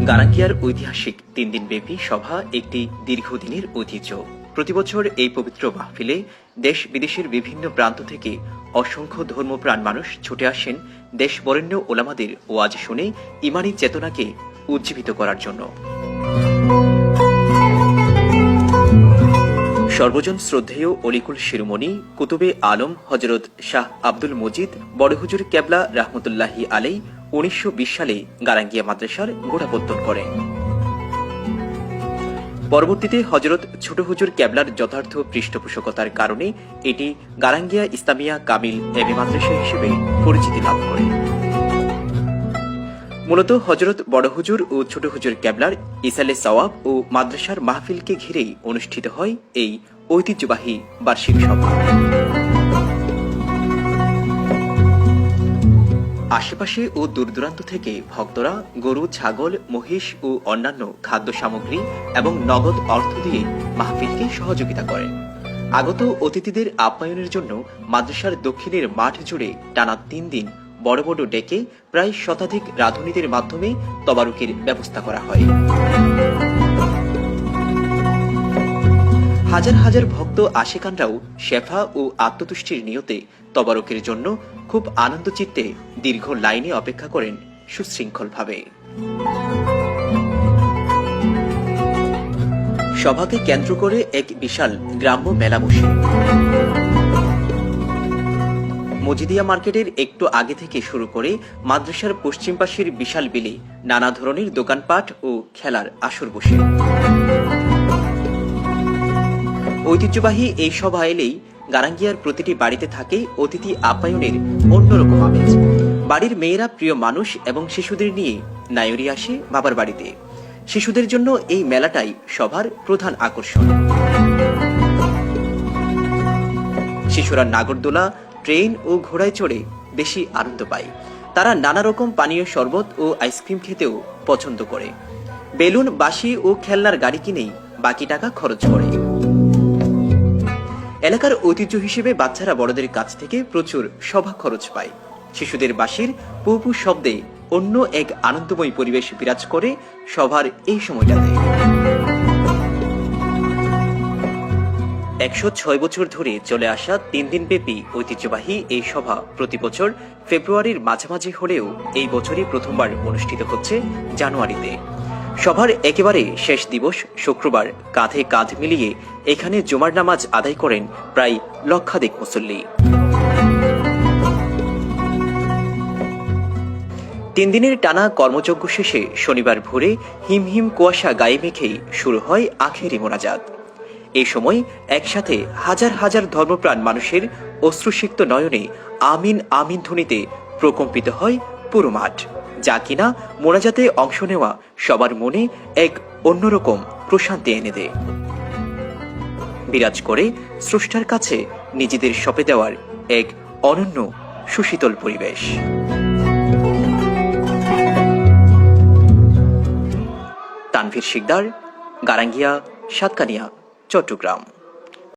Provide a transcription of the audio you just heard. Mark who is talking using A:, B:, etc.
A: গারাঙ্গিয়ার ঐতিহাসিক 3 দিনব্যাপী সভা একটি দীর্ঘদিনের ঐতিহ্য। প্রতিবছর এই পবিত্র মাহফিলে দেশ বিদেশের বিভিন্ন প্রান্ত থেকে অসংখ্য ধর্মপ্রাণ মানুষ ছুটে আসেন দেশ বরেণ্য ওলামাদের ওয়াজ শুনে ইমানি চেতনাকে উজ্জীবিত করার জন্য। সর্বজন শ্রদ্ধেয় অলিকুল শিরোমণি কুতুবে আলম হযরত শাহ আব্দুল মজিদ বড় হুজুর কেবলা রাহমাতুল্লাহি আলাইহি 1920 সালে গারাঙ্গিয়া মাদ্রাসার গোড়াপত্তন করেন। পরবর্তীতে হযরত ছোট হুজুর কেবলার যথার্থ পৃষ্ঠপোষকতার কারণে এটি গারাঙ্গিয়া ইসলামিয়া কামিল এমএ মাদ্রাসা হিসেবে পরিচিতি লাভ করে। মূলত হযরত বড় হুজুর ও ছোট হুজুর কেবলার ইসালে সওয়াব ও মাদ্রাসার মাহফিলকে ঘিরেই অনুষ্ঠিত হয় এই ঐতিহ্যবাহী বার্ষিক সভা। আশেপাশে ও দূরদূরান্ত থেকে ভক্তরা গরু, ছাগল, মহিষ ও অন্যান্য খাদ্য সামগ্রী এবং নগদ অর্থ দিয়ে মাহফিলকে সহযোগিতা করেন। আগত অতিথিদের আপ্যায়নের জন্য মাদ্রাসার দক্ষিণের মাঠ জুড়ে টানা 3 দিন বড় বড় ডেকে প্রায় শতাধিক রাঁধুনিদের মাধ্যমে তবারুকের ব্যবস্থা করা হয়। হাজার হাজার ভক্ত আশিকানরাও শেফা ও আত্মতুষ্টির নিয়তে তবারকের জন্য খুব আনন্দ চিত্তে দীর্ঘ লাইনে অপেক্ষা করেন সুশৃঙ্খলভাবে। সভাকে কেন্দ্র করে এক বিশাল গ্রাম্য মেলা বসে। মজিদিয়া মার্কেটের একটু আগে থেকে শুরু করে মাদ্রাসার পশ্চিম পাশের বিশাল বিলে নানা ধরনের দোকানপাট ও খেলার আসর বসে। ঐতিহ্যবাহী এই সভা এলেই গারাঙ্গিয়ার প্রতিটি বাড়িতে থাকে অতিথি আপ্যায়নের অন্যরকম আমেজ। বাড়ির মেয়েরা প্রিয় মানুষ এবং শিশুদের নিয়ে নায়রি আসে বাবার বাড়িতে। শিশুদের জন্য এই মেলাটাই সভার প্রধান আকর্ষণ। শিশুরা নাগরদোলা, ট্রেন ও ঘোড়ায় চড়ে বেশি আনন্দ পায়। তারা নানা রকম পানীয় শরবত ও আইসক্রিম খেতেও পছন্দ করে। বেলুন, বাঁশি ও খেলনার গাড়ি কিনেই বাকি টাকা খরচ করে। এলাকার ঐতিহ্য হিসেবে বাচ্চারা বড়দের কাছ থেকে প্রচুর সভা খরচ পায়। শিশুদের বাঁশির পু পু শব্দে অন্য এক আনন্দময় পরিবেশ বিরাজ করে সভার এই সময়টাতে। 106 বছর ধরে চলে আসা 3 দিনব্যাপী ঐতিহ্যবাহী এই সভা প্রতি বছর ফেব্রুয়ারির মাঝামাঝি হলেও এই বছরই প্রথমবার অনুষ্ঠিত হচ্ছে জানুয়ারিতে। সভার একেবারে শেষ দিবস শুক্রবার কাঁধে কাঁধ মিলিয়ে এখানে জুমার নামাজ আদায় করেন প্রায় লক্ষাধিক মুসল্লি। 3 দিনের টানা কর্মযজ্ঞ শেষে শনিবার ভোরে হিমহিম কুয়াশা গায়ে মেখেই শুরু হয় আখেরি মোনাজাত। এই সময় একসাথে হাজার হাজার ধর্মপ্রাণ মানুষের অশ্রুসিক্ত নয়নে আমিন আমিন ধ্বনিতে প্রকম্পিত হয় পুরো মাঠ, যা কিনা মোনাজাতে অংশ নেওয়া সবার মনে এক অন্যরকম প্রশান্তি এনে দেয়। বিরাজ করে স্রষ্টার কাছে নিজেদের সঁপে দেওয়ার এক অনন্য সুশীতল পরিবেশ। তানভীর শিকদার, গারাঙ্গিয়া, সাতকানিয়া, চট্টগ্রাম।